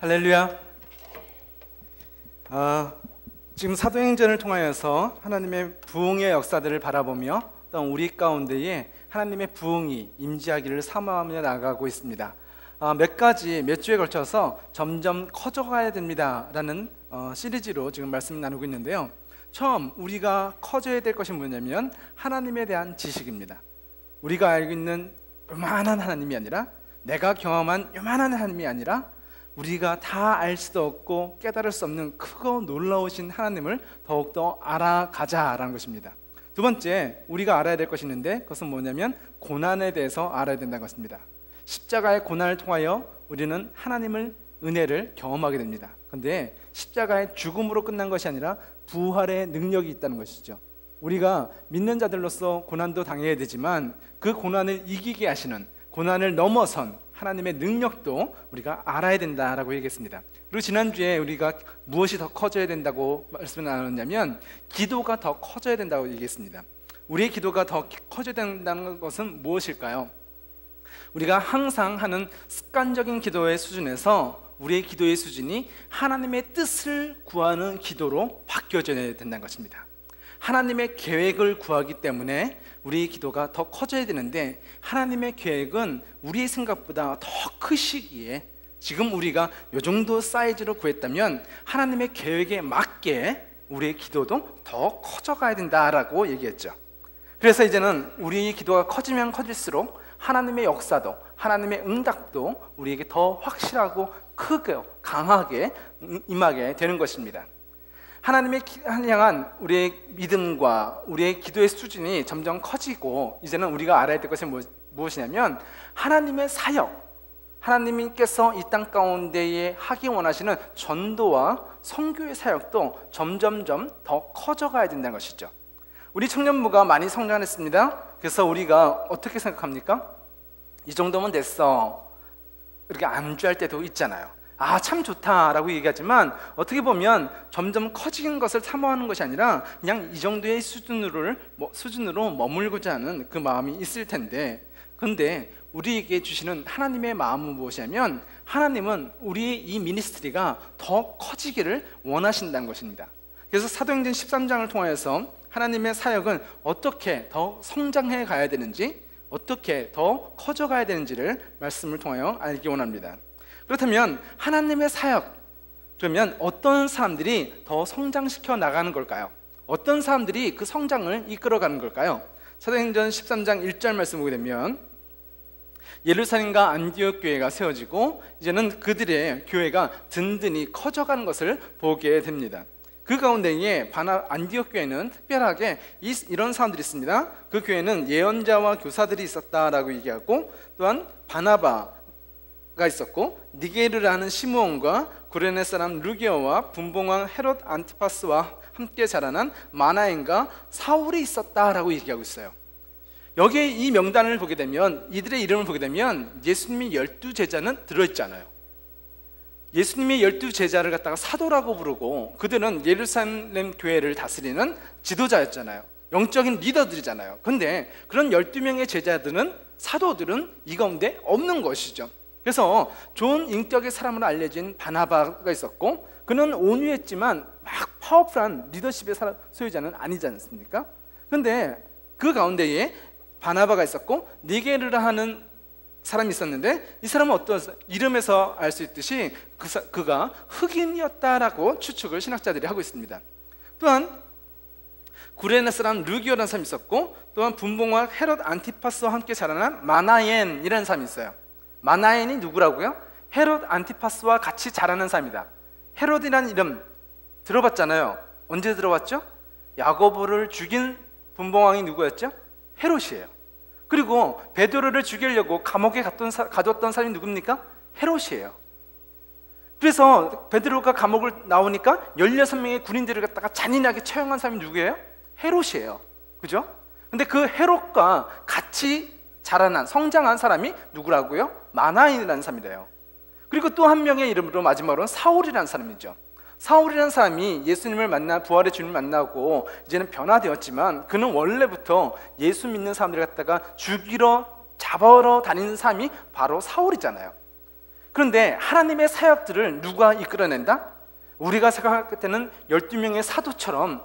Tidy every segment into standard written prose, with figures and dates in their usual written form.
할렐루야. 지금 사도행전을 통하여서 하나님의 부흥의 역사들을 바라보며 또 우리 가운데에 하나님의 부흥이 임재하기를 사모하며 나아가고 있습니다. 몇 주에 걸쳐서 점점 커져가야 됩니다라는 시리즈로 지금 말씀 나누고 있는데요. 처음 우리가 커져야 될 것이 뭐냐면 하나님에 대한 지식입니다. 우리가 알고 있는 요만한 하나님이 아니라, 내가 경험한 요만한 하나님이 아니라, 우리가 다 알 수도 없고 깨달을 수 없는 크고 놀라우신 하나님을 더욱더 알아가자라는 것입니다. 두 번째, 우리가 알아야 될 것이 있는데, 그것은 뭐냐면 고난에 대해서 알아야 된다는 것입니다. 십자가의 고난을 통하여 우리는 하나님의 은혜를 경험하게 됩니다. 그런데 십자가의 죽음으로 끝난 것이 아니라 부활의 능력이 있다는 것이죠. 우리가 믿는 자들로서 고난도 당해야 되지만 그 고난을 이기게 하시는, 고난을 넘어선 하나님의 능력도 우리가 알아야 된다라고 얘기했습니다. 그리고 지난주에 우리가 무엇이 더 커져야 된다고 말씀을 나눴냐면 기도가 더 커져야 된다고 얘기했습니다. 우리의 기도가 더 커져야 된다는 것은 무엇일까요? 우리가 항상 하는 습관적인 기도의 수준에서 우리의 기도의 수준이 하나님의 뜻을 구하는 기도로 바뀌어져야 된다는 것입니다. 하나님의 계획을 구하기 때문에 우리의 기도가 더 커져야 되는데, 하나님의 계획은 우리의 생각보다 더 크시기에 지금 우리가 이 정도 사이즈로 구했다면 하나님의 계획에 맞게 우리의 기도도 더 커져가야 된다라고 얘기했죠. 그래서 이제는 우리의 기도가 커지면 커질수록 하나님의 역사도, 하나님의 응답도 우리에게 더 확실하고 크게 강하게 임하게 되는 것입니다. 하나님의 향한 우리의 믿음과 우리의 기도의 수준이 점점 커지고, 이제는 우리가 알아야 될 것이 무엇이냐면 하나님의 사역, 하나님께서 이 땅 가운데에 하기 원하시는 전도와 선교의 사역도 점점점 더 커져가야 된다는 것이죠. 우리 청년부가 많이 성장했습니다. 그래서 우리가 어떻게 생각합니까? 이 정도면 됐어, 이렇게 안주할 때도 있잖아요. 참 좋다라고 얘기하지만 어떻게 보면 점점 커지는 것을 사모하는 것이 아니라 그냥 이 정도의 수준으로 머물고자 하는 그 마음이 있을 텐데, 그런데 우리에게 주시는 하나님의 마음은 무엇이냐면 하나님은 우리의 이 미니스트리가 더 커지기를 원하신다는 것입니다. 그래서 사도행전 13장을 통해서 하나님의 사역은 어떻게 더 성장해 가야 되는지, 어떻게 더 커져 가야 되는지를 말씀을 통하여 알기 원합니다. 그렇다면 하나님의 사역, 그러면 어떤 사람들이 더 성장시켜 나가는 걸까요? 어떤 사람들이 그 성장을 이끌어가는 걸까요? 사도행전 13장 1절 말씀 보게 되면 예루살렘과 안디옥 교회가 세워지고 이제는 그들의 교회가 든든히 커져가는 것을 보게 됩니다. 그 가운데에 안디옥 교회는 특별하게 이런 사람들이 있습니다. 그 교회는 예언자와 교사들이 있었다라고 얘기하고, 또한 바나바가 있었고, 니게르라는 시므온과 구레네 사람 루기오와 분봉왕 헤롯 안티파스와 함께 자라난 마나엔과 사울이 있었다라고 얘기하고 있어요. 여기에 이 명단을 보게 되면, 이들의 이름을 보게 되면 예수님의 12제자는 들어있잖아요. 예수님의 12제자를 갖다가 사도라고 부르고, 그들은 예루살렘 교회를 다스리는 지도자였잖아요. 영적인 리더들이잖아요. 그런데 그런 12명의 제자들은, 사도들은 이 가운데 없는 것이죠. 그래서 좋은 인격의 사람으로 알려진 바나바가 있었고, 그는 온유했지만 막 파워풀한 리더십의 소유자는 아니지 않습니까? 그런데 그 가운데에 바나바가 있었고 니게르라 하는 사람이 있었는데, 이 사람은 이름에서 알 수 있듯이 그가 흑인이었다라고 추측을 신학자들이 하고 있습니다. 또한 구레네 사람 루기오라는 사람이 있었고, 또한 분봉왕 헤롯 안티파스와 함께 자라난 마나엔이라는 사람이 있어요. 마나엔이 누구라고요? 헤롯 안티파스와 같이 자라는 사람이다. 헤롯이라는 이름 들어봤잖아요. 언제 들어봤죠? 야고보를 죽인 분봉왕이 누구였죠? 헤롯이에요. 그리고 베드로를 죽이려고 감옥에 가뒀던 사람이 누굽니까? 헤롯이에요. 그래서 베드로가 감옥을 나오니까 16명의 군인들을 갖다가 잔인하게 처형한 사람이 누구예요? 헤롯이에요. 그죠? 근데 그 헤롯과 같이 자라난, 성장한 사람이 누구라고요? 마나엔이라는 사람이래요. 그리고 또 한 명의 이름으로 마지막으로는 사울이라는 사람이죠. 사울이라는 사람이 예수님을 만나, 부활의 주님을 만나고 이제는 변화되었지만, 그는 원래부터 예수 믿는 사람들을 갖다가 죽이러 잡으러 다니는 사람이 바로 사울이잖아요. 그런데 하나님의 사역들을 누가 이끌어낸다? 우리가 생각할 때는 12명의 사도처럼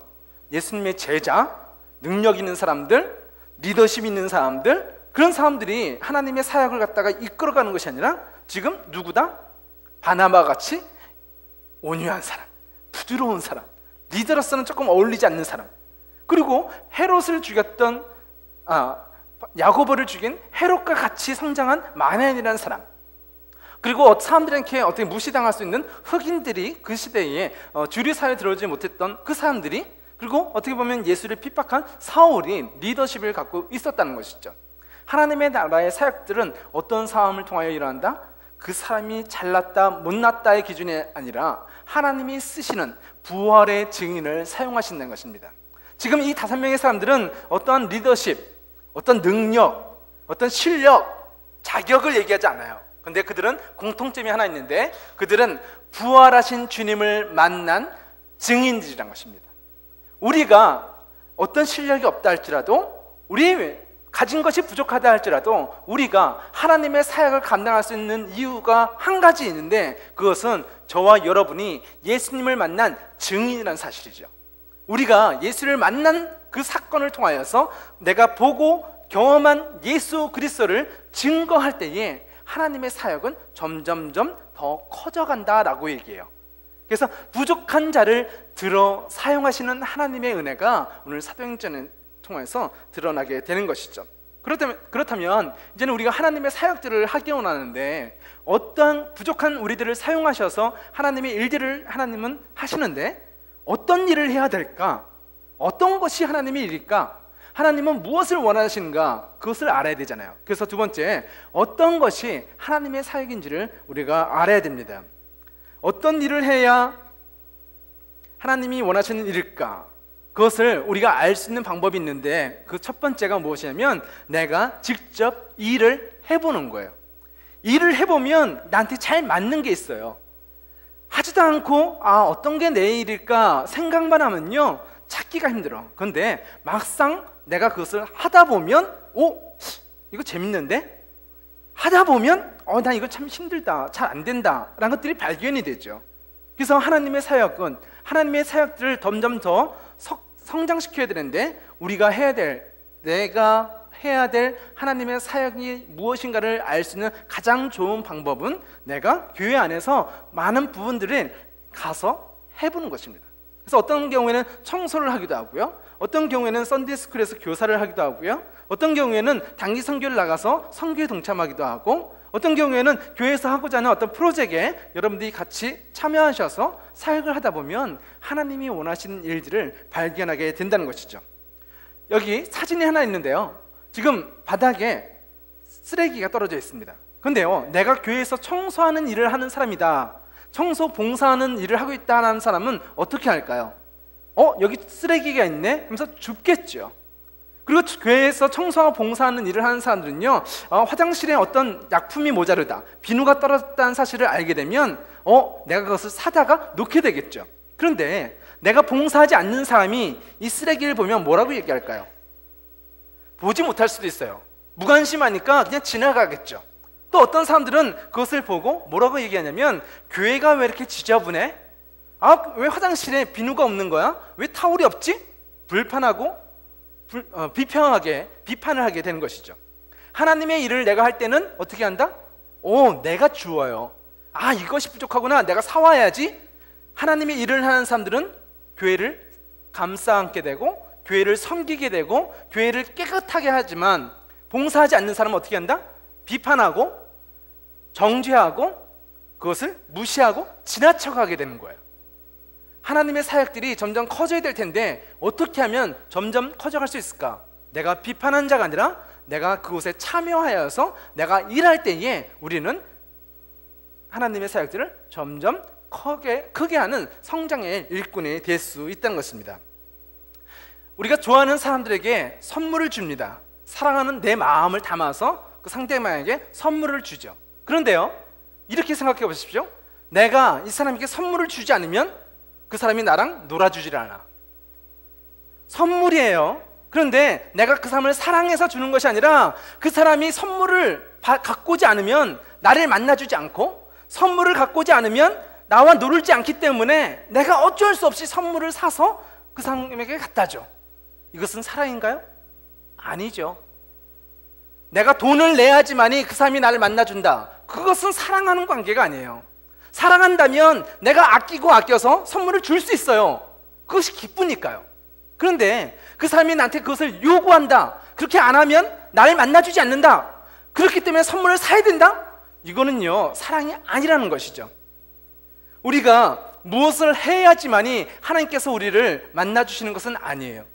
예수님의 제자, 능력 있는 사람들, 리더십 있는 사람들, 그런 사람들이 하나님의 사역을 갖다가 이끌어가는 것이 아니라 지금 누구다? 바나바 같이 온유한 사람, 부드러운 사람, 리더로서는 조금 어울리지 않는 사람, 그리고 헤롯을 죽였던 야고보를 죽인 헤롯과 같이 성장한 마나엔이라는 사람, 그리고 사람들에게 어떻게 무시당할 수 있는 흑인들이 그 시대에 주류사회에 들어오지 못했던 그 사람들이, 그리고 어떻게 보면 예수를 핍박한 사울이 리더십을 갖고 있었다는 것이죠. 하나님의 나라의 사역들은 어떤 상황을 통하여 일어난다? 그 사람이 잘났다 못났다의 기준이 아니라 하나님이 쓰시는 부활의 증인을 사용하신다는 것입니다. 지금 이 5명의 사람들은 어떠한 리더십, 어떤 능력, 어떤 실력, 자격을 얘기하지 않아요. 근데 그들은 공통점이 하나 있는데, 그들은 부활하신 주님을 만난 증인들이란 것입니다. 우리가 어떤 실력이 없다 할지라도, 우리 가진 것이 부족하다 할지라도 우리가 하나님의 사역을 감당할 수 있는 이유가 한 가지 있는데, 그것은 저와 여러분이 예수님을 만난 증인이라는 사실이죠. 우리가 예수를 만난 그 사건을 통하여서 내가 보고 경험한 예수 그리스도를 증거할 때에 하나님의 사역은 점점점 더 커져간다라고 얘기해요. 그래서 부족한 자를 들어 사용하시는 하나님의 은혜가 오늘 사도행전을 통해서 드러나게 되는 것이죠. 그렇다면 이제는 우리가 하나님의 사역들을 하기 원하는데, 어떠한 부족한 우리들을 사용하셔서 하나님의 일들을 하나님은 하시는데 어떤 일을 해야 될까? 어떤 것이 하나님의 일일까? 하나님은 무엇을 원하시는가? 그것을 알아야 되잖아요. 그래서 두 번째, 어떤 것이 하나님의 사역인지를 우리가 알아야 됩니다. 어떤 일을 해야 하나님이 원하시는 일일까? 그것을 우리가 알 수 있는 방법이 있는데, 그 첫 번째가 무엇이냐면 내가 직접 일을 해보는 거예요. 일을 해보면 나한테 잘 맞는 게 있어요. 하지도 않고 어떤 게 내 일일까 생각만 하면요 찾기가 힘들어. 그런데 막상 내가 그것을 하다 보면 이거 재밌는데? 하다 보면 나 이거 참 힘들다, 잘 안 된다 라는 것들이 발견이 되죠. 그래서 하나님의 사역은, 하나님의 사역들을 점점 더 성장시켜야 되는데, 우리가 내가 해야 될 하나님의 사역이 무엇인가를 알 수 있는 가장 좋은 방법은 내가 교회 안에서 많은 부분들을 가서 해보는 것입니다. 그래서 어떤 경우에는 청소를 하기도 하고요, 어떤 경우에는 썬데이스쿨에서 교사를 하기도 하고요, 어떤 경우에는 단기 선교를 나가서 선교에 동참하기도 하고, 어떤 경우에는 교회에서 하고자 하는 어떤 프로젝트에 여러분들이 같이 참여하셔서 사역을 하다 보면 하나님이 원하시는 일들을 발견하게 된다는 것이죠. 여기 사진이 하나 있는데요, 지금 바닥에 쓰레기가 떨어져 있습니다. 그런데요, 내가 교회에서 청소하는 일을 하는 사람이다, 청소 봉사하는 일을 하고 있다는 사람은 어떻게 할까요? 여기 쓰레기가 있네 하면서 줍겠죠. 그리고 교회에서 청소하고 봉사하는 일을 하는 사람들은요, 화장실에 어떤 약품이 모자르다, 비누가 떨어졌다는 사실을 알게 되면 내가 그것을 사다가 놓게 되겠죠. 그런데 내가 봉사하지 않는 사람이 이 쓰레기를 보면 뭐라고 얘기할까요? 보지 못할 수도 있어요. 무관심하니까 그냥 지나가겠죠. 또 어떤 사람들은 그것을 보고 뭐라고 얘기하냐면, 교회가 왜 이렇게 지저분해? 왜 화장실에 비누가 없는 거야? 왜 타올이 없지? 불편하고 비판을 하게 되는 것이죠. 하나님의 일을 내가 할 때는 어떻게 한다? 내가 주어요. 이것이 부족하구나, 내가 사와야지. 하나님의 일을 하는 사람들은 교회를 감싸 안게 되고 교회를 섬기게 되고 교회를 깨끗하게 하지만, 봉사하지 않는 사람은 어떻게 한다? 비판하고 정죄하고 그것을 무시하고 지나쳐가게 되는 거예요. 하나님의 사역들이 점점 커져야 될 텐데 어떻게 하면 점점 커져갈 수 있을까? 내가 비판한 자가 아니라 내가 그곳에 참여하여서 내가 일할 때에 우리는 하나님의 사역들을 점점 크게 하는 성장의 일꾼이 될 수 있다는 것입니다. 우리가 좋아하는 사람들에게 선물을 줍니다. 사랑하는 내 마음을 담아서 그 상대방에게 선물을 주죠. 그런데요, 이렇게 생각해 보십시오. 내가 이 사람에게 선물을 주지 않으면 그 사람이 나랑 놀아주질 않아. 선물이에요. 그런데 내가 그 사람을 사랑해서 주는 것이 아니라 그 사람이 선물을 갖고 오지 않으면 나를 만나주지 않고 선물을 갖고 오지 않으면 나와 놀지 않기 때문에 내가 어쩔 수 없이 선물을 사서 그 사람에게 갖다 줘. 이것은 사랑인가요? 아니죠. 내가 돈을 내야지만이 그 사람이 나를 만나준다. 그것은 사랑하는 관계가 아니에요. 사랑한다면 내가 아끼고 아껴서 선물을 줄 수 있어요. 그것이 기쁘니까요. 그런데 그 사람이 나한테 그것을 요구한다. 그렇게 안 하면 나를 만나주지 않는다. 그렇기 때문에 선물을 사야 된다? 이거는요, 사랑이 아니라는 것이죠. 우리가 무엇을 해야지만이 하나님께서 우리를 만나주시는 것은 아니에요.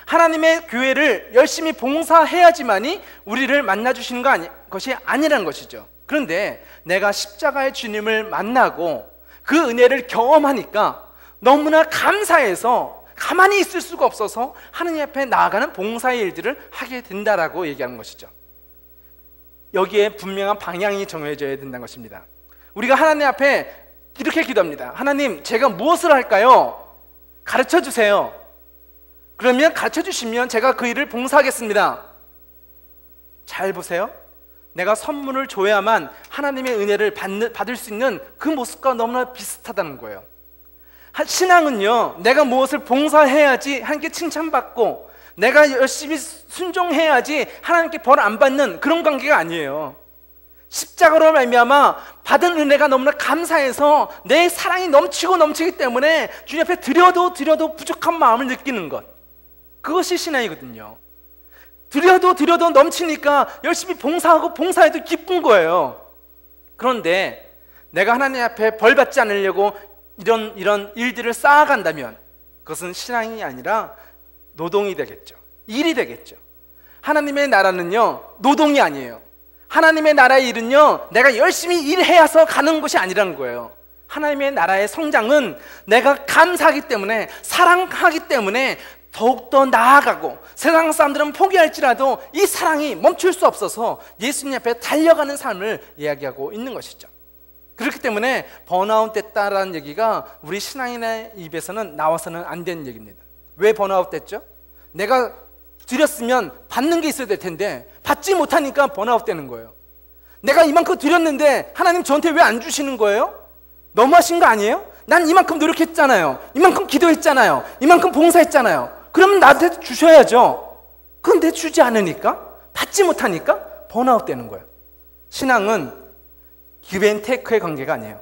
하나님의 교회를 열심히 봉사해야지만이 우리를 만나주시는 것이 아니라는 것이죠. 그런데 내가 십자가의 주님을 만나고 그 은혜를 경험하니까 너무나 감사해서 가만히 있을 수가 없어서 하나님 앞에 나아가는 봉사의 일들을 하게 된다라고 얘기하는 것이죠. 여기에 분명한 방향이 정해져야 된다는 것입니다. 우리가 하나님 앞에 이렇게 기도합니다. 하나님, 제가 무엇을 할까요? 가르쳐 주세요. 그러면 가르쳐 주시면 제가 그 일을 봉사하겠습니다. 잘 보세요. 내가 선물을 줘야만 하나님의 은혜를 받을 수 있는 그 모습과 너무나 비슷하다는 거예요. 신앙은요, 내가 무엇을 봉사해야지 하나님께 칭찬받고 내가 열심히 순종해야지 하나님께 벌 안 받는 그런 관계가 아니에요. 십자가로 말미암아 받은 은혜가 너무나 감사해서 내 사랑이 넘치고 넘치기 때문에 주님 앞에 드려도 부족한 마음을 느끼는 것, 그것이 신앙이거든요. 드려도 넘치니까 열심히 봉사하고 봉사해도 기쁜 거예요. 그런데 내가 하나님 앞에 벌 받지 않으려고 이런 일들을 쌓아간다면 그것은 신앙이 아니라 노동이 되겠죠. 일이 되겠죠. 하나님의 나라는요, 노동이 아니에요. 하나님의 나라의 일은요, 내가 열심히 일해서 가는 것이 아니라는 거예요. 하나님의 나라의 성장은 내가 감사하기 때문에, 사랑하기 때문에 더욱더 나아가고, 세상 사람들은 포기할지라도 이 사랑이 멈출 수 없어서 예수님 앞에 달려가는 삶을 이야기하고 있는 것이죠. 그렇기 때문에 번아웃 됐다라는 얘기가 우리 신앙인의 입에서는 나와서는 안 되는 얘기입니다. 왜 번아웃 됐죠? 내가 드렸으면 받는 게 있어야 될 텐데 받지 못하니까 번아웃 되는 거예요. 내가 이만큼 드렸는데 하나님 저한테 왜 안 주시는 거예요? 너무하신 거 아니에요? 난 이만큼 노력했잖아요. 이만큼 기도했잖아요. 이만큼 봉사했잖아요. 그러면 나한테 주셔야죠. 그런데 주지 않으니까, 받지 못하니까 번아웃 되는 거예요. 신앙은 give and take의 관계가 아니에요.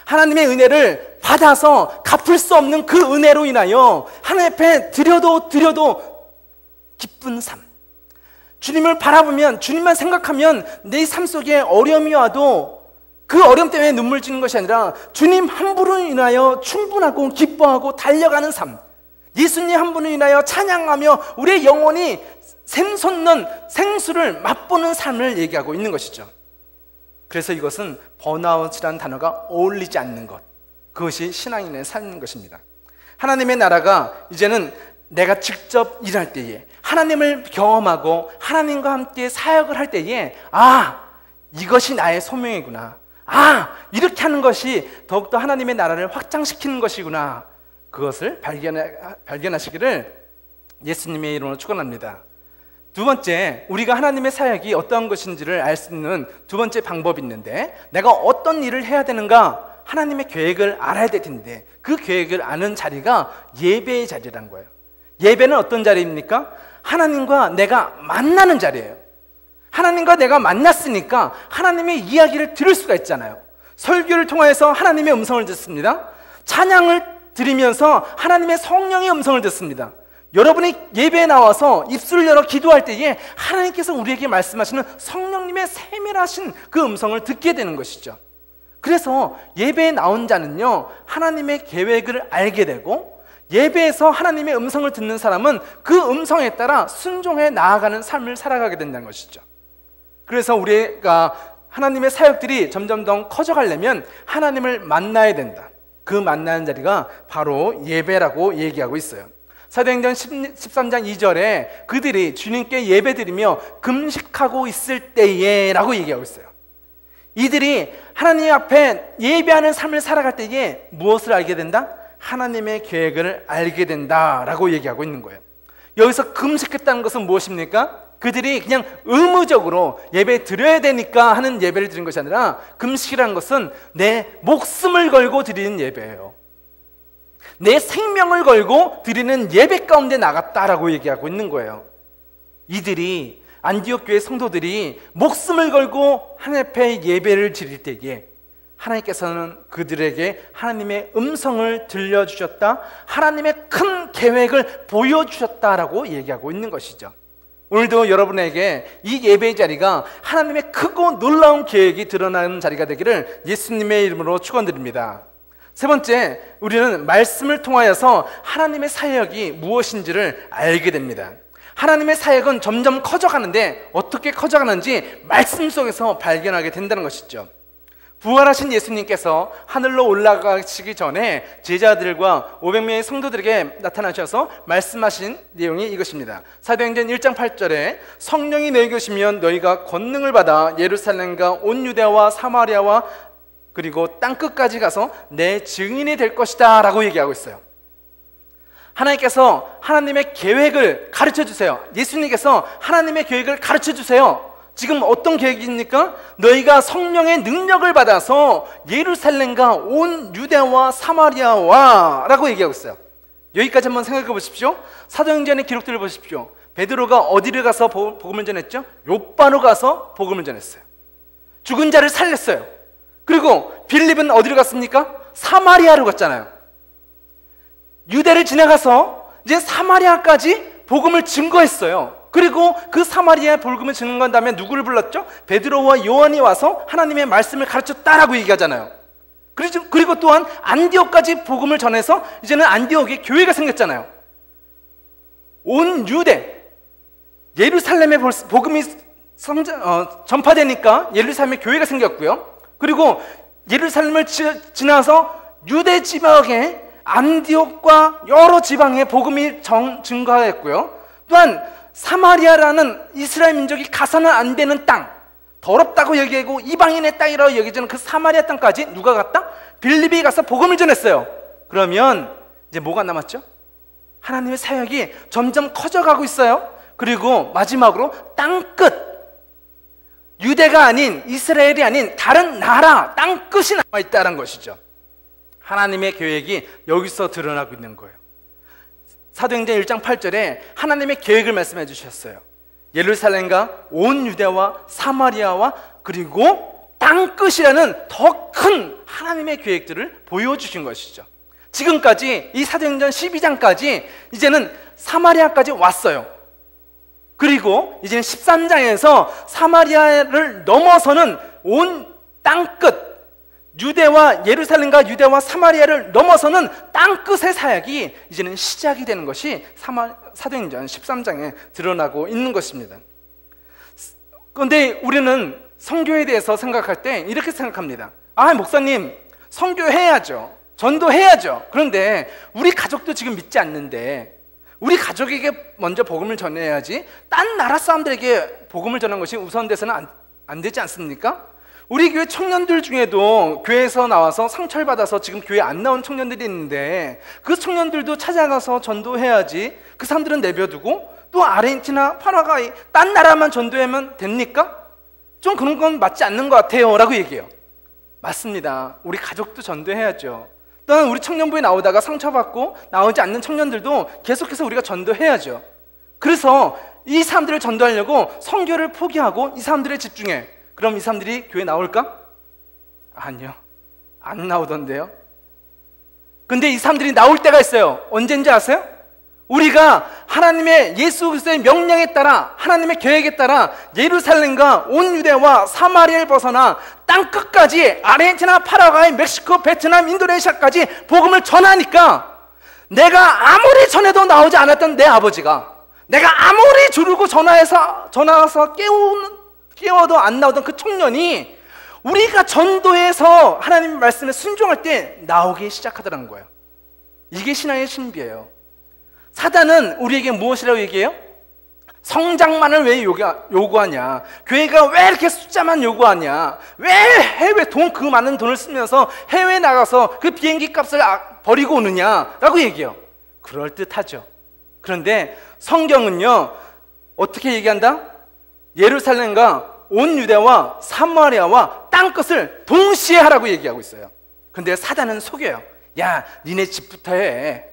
하나님의 은혜를 받아서 갚을 수 없는 그 은혜로 인하여 하나님 앞에 드려도 기쁜 삶, 주님을 바라보면, 주님만 생각하면 내 삶 속에 어려움이 와도 그 어려움 때문에 눈물 지는 것이 아니라 주님 한 분으로 인하여 충분하고 기뻐하고 달려가는 삶, 예수님 한 분으로 인하여 찬양하며 우리의 영혼이 샘솟는 생수를 맛보는 삶을 얘기하고 있는 것이죠. 그래서 이것은 번아웃이라는 단어가 어울리지 않는 것, 그것이 신앙인의 삶인 것입니다. 하나님의 나라가 이제는 내가 직접 일할 때에, 하나님을 경험하고 하나님과 함께 사역을 할 때에, 이것이 나의 소명이구나, 이렇게 하는 것이 더욱더 하나님의 나라를 확장시키는 것이구나, 그것을 발견하시기를 예수님의 이름으로 축원합니다. 두 번째, 우리가 하나님의 사역이 어떠한 것인지를 알 수 있는 두 번째 방법이 있는데, 내가 어떤 일을 해야 되는가, 하나님의 계획을 알아야 될 텐데 그 계획을 아는 자리가 예배의 자리라는 거예요. 예배는 어떤 자리입니까? 하나님과 내가 만나는 자리예요. 하나님과 내가 만났으니까 하나님의 이야기를 들을 수가 있잖아요. 설교를 통해서 하나님의 음성을 듣습니다. 찬양을 드리면서 하나님의 성령의 음성을 듣습니다. 여러분이 예배에 나와서 입술을 열어 기도할 때에 하나님께서 우리에게 말씀하시는 성령님의 세밀하신 그 음성을 듣게 되는 것이죠. 그래서 예배에 나온 자는요, 하나님의 계획을 알게 되고, 예배에서 하나님의 음성을 듣는 사람은 그 음성에 따라 순종해 나아가는 삶을 살아가게 된다는 것이죠. 그래서 우리가 하나님의 사역들이 점점 더 커져가려면 하나님을 만나야 된다. 그 만나는 자리가 바로 예배라고 얘기하고 있어요. 사도행전 13장 2절에 그들이 주님께 예배드리며 금식하고 있을 때에 라고 얘기하고 있어요. 이들이 하나님 앞에 예배하는 삶을 살아갈 때에 무엇을 알게 된다? 하나님의 계획을 알게 된다라고 얘기하고 있는 거예요. 여기서 금식했다는 것은 무엇입니까? 그들이 그냥 의무적으로 예배 드려야 되니까 하는 예배를 드린 것이 아니라 금식이라는 것은 내 목숨을 걸고 드리는 예배예요. 내 생명을 걸고 드리는 예배 가운데 나갔다라고 얘기하고 있는 거예요. 이들이 안디옥 교회 성도들이 목숨을 걸고 하나님 앞에 예배를 드릴 때에 하나님께서는 그들에게 하나님의 음성을 들려주셨다, 하나님의 큰 계획을 보여주셨다라고 얘기하고 있는 것이죠. 오늘도 여러분에게 이 예배의 자리가 하나님의 크고 놀라운 계획이 드러나는 자리가 되기를 예수님의 이름으로 축원드립니다. 세 번째, 우리는 말씀을 통하여서 하나님의 사역이 무엇인지를 알게 됩니다. 하나님의 사역은 점점 커져가는데 어떻게 커져가는지 말씀 속에서 발견하게 된다는 것이죠. 부활하신 예수님께서 하늘로 올라가시기 전에 제자들과 500명의 성도들에게 나타나셔서 말씀하신 내용이 이것입니다. 사도행전 1장 8절에 성령이 너희에게 오시면 너희가 권능을 받아 예루살렘과 온 유대와 사마리아와 그리고 땅끝까지 가서 내 증인이 될 것이다 라고 얘기하고 있어요. 하나님께서 하나님의 계획을 가르쳐 주세요. 예수님께서 하나님의 계획을 가르쳐 주세요. 지금 어떤 계획입니까? 너희가 성령의 능력을 받아서 예루살렘과 온 유대와 사마리아와 라고 얘기하고 있어요. 여기까지 한번 생각해 보십시오. 사도행전의 기록들을 보십시오. 베드로가 어디를 가서 복음을 전했죠? 요바로 가서 복음을 전했어요. 죽은 자를 살렸어요. 그리고 빌립은 어디로 갔습니까? 사마리아로 갔잖아요. 유대를 지나가서 이제 사마리아까지 복음을 증거했어요. 그리고 그 사마리아의 복음을 증거한 다음에 누구를 불렀죠? 베드로와 요한이 와서 하나님의 말씀을 가르쳤다라고 얘기하잖아요. 그리고 또한 안디옥까지 복음을 전해서 이제는 안디옥에 교회가 생겼잖아요. 온 유대, 예루살렘에 복음이 전파되니까 예루살렘에 교회가 생겼고요. 그리고 예루살렘을 지나서 유대 지방에 안디옥과 여러 지방에 복음이 증거했고요. 또한 사마리아라는 이스라엘 민족이 가서는 안 되는 땅, 더럽다고 여기고 이방인의 땅이라고 여기지는 그 사마리아 땅까지 누가 갔다? 빌립이 가서 복음을 전했어요. 그러면 이제 뭐가 남았죠? 하나님의 사역이 점점 커져가고 있어요. 그리고 마지막으로 땅끝, 유대가 아닌, 이스라엘이 아닌 다른 나라 땅끝이 남아있다는 것이죠. 하나님의 계획이 여기서 드러나고 있는 거예요. 사도행전 1장 8절에 하나님의 계획을 말씀해 주셨어요. 예루살렘과 온 유대와 사마리아와 그리고 땅끝이라는 더 큰 하나님의 계획들을 보여주신 것이죠. 지금까지 이 사도행전 12장까지 이제는 사마리아까지 왔어요. 그리고 이제는 13장에서 사마리아를 넘어서는 온 땅끝, 유대와 예루살렘과 유대와 사마리아를 넘어서는 땅끝의 사역이 이제는 시작이 되는 것이 사도행전 13장에 드러나고 있는 것입니다. 그런데 우리는 선교에 대해서 생각할 때 이렇게 생각합니다. 아, 목사님, 선교해야죠. 전도해야죠. 그런데 우리 가족도 지금 믿지 않는데 우리 가족에게 먼저 복음을 전해야지 딴 나라 사람들에게 복음을 전하는 것이 우선돼서는 안 되지 않습니까? 우리 교회 청년들 중에도 교회에서 나와서 상처를 받아서 지금 교회 안 나온 청년들이 있는데 그 청년들도 찾아가서 전도해야지 그 사람들은 내버려두고 또 아르헨티나, 파라과이 딴 나라만 전도하면 됩니까? 좀 그런 건 맞지 않는 것 같아요 라고 얘기해요. 맞습니다. 우리 가족도 전도해야죠. 또한 우리 청년부에 나오다가 상처받고 나오지 않는 청년들도 계속해서 우리가 전도해야죠. 그래서 이 사람들을 전도하려고 선교를 포기하고 이 사람들에 집중해. 그럼 이 사람들이 교회 나올까? 아니요, 안 나오던데요. 근데 이 사람들이 나올 때가 있어요. 언제인지 아세요? 우리가 하나님의 예수 그리스도의 명령에 따라 하나님의 계획에 따라 예루살렘과 온 유대와 사마리아를 벗어나 땅끝까지 아르헨티나, 파라과이, 멕시코, 베트남, 인도네시아까지 복음을 전하니까 내가 아무리 전해도 나오지 않았던 내 아버지가 내가 아무리 주르고 전화해서 깨워도 안 나오던 그 청년이 우리가 전도해서 하나님 말씀에 순종할 때 나오기 시작하더라는 거예요. 이게 신앙의 신비예요. 사단은 우리에게 무엇이라고 얘기해요? 성장만을 왜 요구하냐? 교회가 왜 이렇게 숫자만 요구하냐? 왜 해외 그 많은 돈을 쓰면서 해외에 나가서 그 비행기 값을 버리고 오느냐라고 얘기해요. 그럴듯하죠. 그런데 성경은요 어떻게 얘기한다? 예루살렘과 온 유대와 사마리아와 땅끝을 동시에 하라고 얘기하고 있어요. 근데 사단은 속여요. 야, 니네 집부터 해.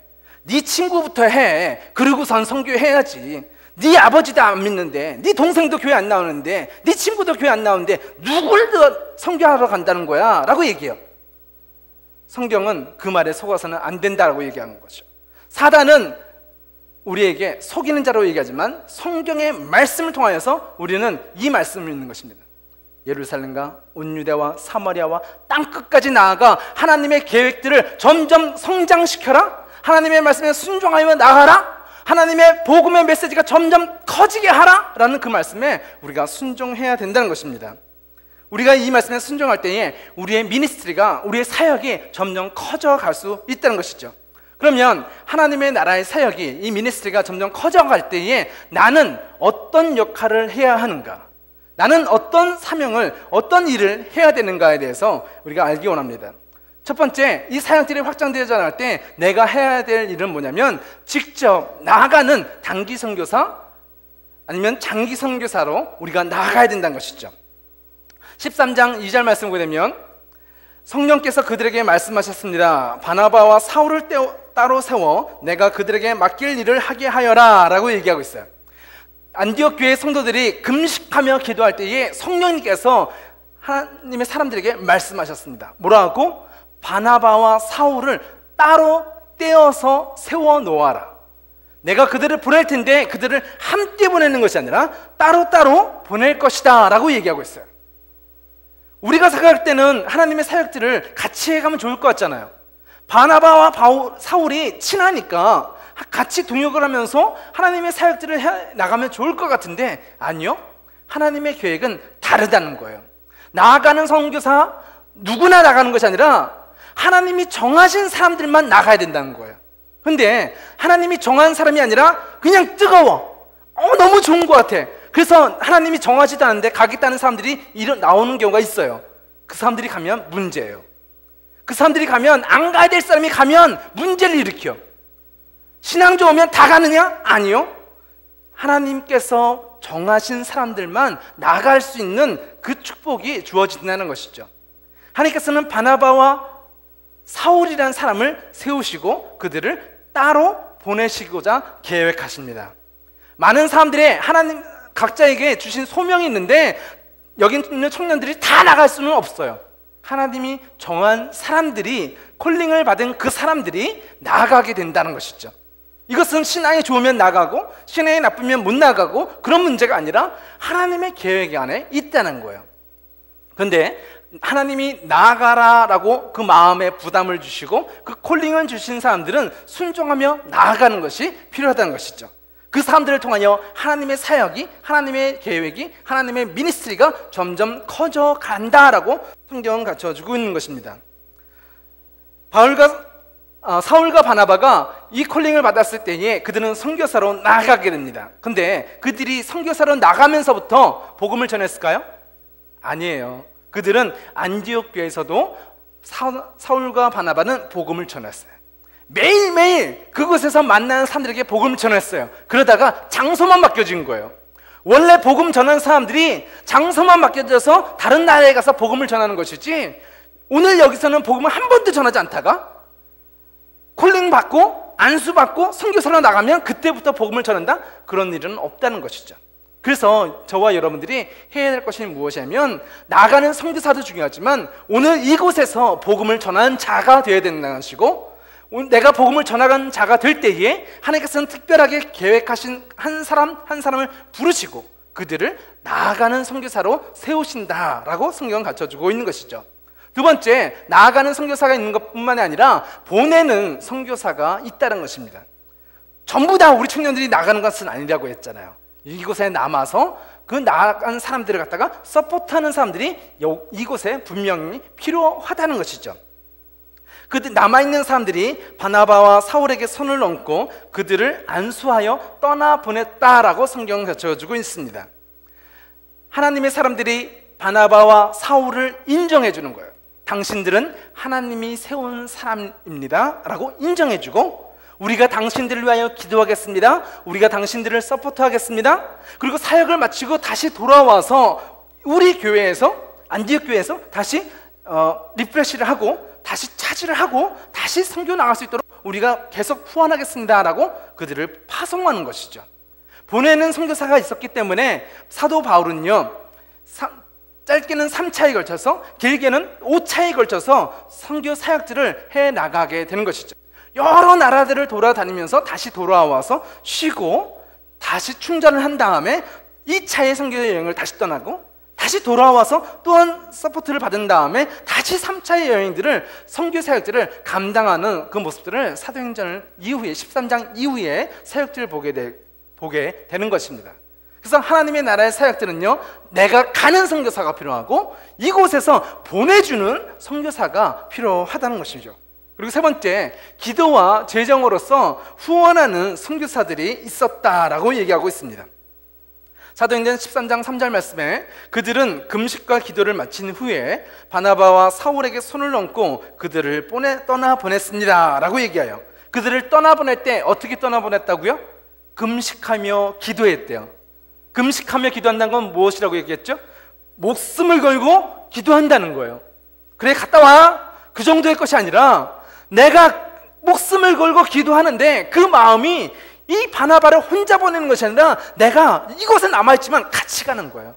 네 친구부터 해. 그러고선 선교해야지. 네 아버지도 안 믿는데, 네 동생도 교회 안 나오는데, 네 친구도 교회 안 나오는데 누굴 더 선교하러 간다는 거야? 라고 얘기해요. 성경은 그 말에 속아서는 안 된다라고 얘기하는 거죠. 사단은 우리에게 속이는 자로 얘기하지만 성경의 말씀을 통하여서 우리는 이 말씀을 읽는 것입니다. 예루살렘과 온 유대와 사마리아와 땅끝까지 나아가 하나님의 계획들을 점점 성장시켜라. 하나님의 말씀에 순종하여 나가라. 하나님의 복음의 메시지가 점점 커지게 하라 라는 그 말씀에 우리가 순종해야 된다는 것입니다. 우리가 이 말씀에 순종할 때에 우리의 미니스트리가, 우리의 사역이 점점 커져갈 수 있다는 것이죠. 그러면 하나님의 나라의 사역이, 이 미니스트리가 점점 커져갈 때에 나는 어떤 역할을 해야 하는가, 나는 어떤 사명을, 어떤 일을 해야 되는가에 대해서 우리가 알기 원합니다. 첫 번째, 이 사역들이 확장되어져 나갈 때 내가 해야 될 일은 뭐냐면 직접 나아가는 단기 선교사 아니면 장기 선교사로 우리가 나아가야 된다는 것이죠. 13장 2절 말씀 보게 되면 성령께서 그들에게 말씀하셨습니다. 바나바와 사울을 따로 세워 내가 그들에게 맡길 일을 하게 하여라 라고 얘기하고 있어요. 안디옥 교회 성도들이 금식하며 기도할 때에 성령님께서 하나님의 사람들에게 말씀하셨습니다. 뭐라고? 바나바와 사울을 따로 떼어서 세워 놓아라. 내가 그들을 보낼 텐데 그들을 함께 보내는 것이 아니라 따로따로 보낼 것이다 라고 얘기하고 있어요. 우리가 생각할 때는 하나님의 사역들을 같이 해가면 좋을 것 같잖아요. 바나바와 사울이 친하니까 같이 동역을 하면서 하나님의 사역들을 해 나가면 좋을 것 같은데 아니요, 하나님의 계획은 다르다는 거예요. 나아가는 선교사 누구나 나가는 것이 아니라 하나님이 정하신 사람들만 나가야 된다는 거예요. 근데 하나님이 정한 사람이 아니라 그냥 뜨거워, 너무 좋은 것 같아. 그래서 하나님이 정하지도 않은데 가겠다는 사람들이 나오는 경우가 있어요. 그 사람들이 가면 문제예요. 그 사람들이 가면, 안 가야 될 사람이 가면 문제를 일으켜. 신앙 좋으면 다 가느냐? 아니요. 하나님께서 정하신 사람들만 나갈 수 있는 그 축복이 주어진다는 것이죠. 하나님께서는 바나바와 사울이라는 사람을 세우시고 그들을 따로 보내시고자 계획하십니다. 많은 사람들이 하나님 각자에게 주신 소명이 있는데 여기 있는 청년들이 다 나갈 수는 없어요. 하나님이 정한 사람들이, 콜링을 받은 그 사람들이 나아가게 된다는 것이죠. 이것은 신앙이 좋으면 나가고 신앙이 나쁘면 못 나가고 그런 문제가 아니라 하나님의 계획 안에 있다는 거예요. 그런데 하나님이 나아가라라고 그 마음에 부담을 주시고 그 콜링을 주신 사람들은 순종하며 나아가는 것이 필요하다는 것이죠. 그 사람들을 통하여 하나님의 사역이, 하나님의 계획이, 하나님의 미니스트리가 점점 커져간다라고 성경은 갖춰주고 있는 것입니다. 사울과 바나바가 이 콜링을 받았을 때에 그들은 선교사로 나아가게 됩니다. 근데 그들이 선교사로 나가면서부터 복음을 전했을까요? 아니에요. 그들은 안디옥 교회에서도 사울과 바나바는 복음을 전했어요. 매일매일 그곳에서 만나는 사람들에게 복음을 전했어요. 그러다가 장소만 바뀌어진 거예요. 원래 복음 전하는 사람들이 장소만 바뀌어져서 다른 나라에 가서 복음을 전하는 것이지, 오늘 여기서는 복음을 한 번도 전하지 않다가 콜링 받고 안수 받고 선교사로 나가면 그때부터 복음을 전한다? 그런 일은 없다는 것이죠. 그래서 저와 여러분들이 해야 될 것이 무엇이냐면, 나가는 선교사도 중요하지만 오늘 이곳에서 복음을 전하는 자가 되어야 된다는 것이고, 내가 복음을 전하는 자가 될 때에 하나님께서는 특별하게 계획하신 한 사람 한 사람을 부르시고 그들을 나아가는 선교사로 세우신다라고 성경은 갖춰주고 있는 것이죠. 두 번째, 나아가는 선교사가 있는 것뿐만 아니라 보내는 선교사가 있다는 것입니다. 전부 다 우리 청년들이 나가는 것은 아니라고 했잖아요. 이곳에 남아서 그 나아간 사람들을 갖다가 서포트하는 사람들이 이곳에 분명히 필요하다는 것이죠. 그들 남아있는 사람들이 바나바와 사울에게 손을 얹고 그들을 안수하여 떠나보냈다라고 성경은 갖춰주고 있습니다. 하나님의 사람들이 바나바와 사울을 인정해 주는 거예요. 당신들은 하나님이 세운 사람입니다 라고 인정해 주고, 우리가 당신들을 위하여 기도하겠습니다. 우리가 당신들을 서포트하겠습니다. 그리고 사역을 마치고 다시 돌아와서 우리 교회에서, 안디옥 교회에서 다시 리프레시를 하고 다시 차지를 하고 다시 선교 나갈 수 있도록 우리가 계속 후원하겠습니다 라고 그들을 파송하는 것이죠. 보내는 선교사가 있었기 때문에 사도 바울은요, 짧게는 3차에 걸쳐서 길게는 5차에 걸쳐서 선교 사역들을 해나가게 되는 것이죠. 여러 나라들을 돌아다니면서 다시 돌아와서 쉬고 다시 충전을 한 다음에 2차의 선교 여행을 다시 떠나고 다시 돌아와서 또한 서포트를 받은 다음에 다시 3차의 여행들을, 선교 사역들을 감당하는 그 모습들을 사도행전 이후에 13장 이후에 사역들을 보게 되는 것입니다. 그래서 하나님의 나라의 사역들은요, 내가 가는 선교사가 필요하고 이곳에서 보내주는 선교사가 필요하다는 것이죠. 그리고 세 번째, 기도와 재정으로서 후원하는 선교사들이 있었다라고 얘기하고 있습니다. 사도행전 13장 3절 말씀에 그들은 금식과 기도를 마친 후에 바나바와 사울에게 손을 얹고 그들을 떠나보냈습니다 라고 얘기해요. 그들을 떠나보낼 때 어떻게 떠나보냈다고요? 금식하며 기도했대요. 금식하며 기도한다는 건 무엇이라고 얘기했죠? 목숨을 걸고 기도한다는 거예요. 그래, 갔다 와, 그 정도의 것이 아니라 내가 목숨을 걸고 기도하는데 그 마음이 이 바나바를 혼자 보내는 것이 아니라 내가 이곳에 남아있지만 같이 가는 거예요.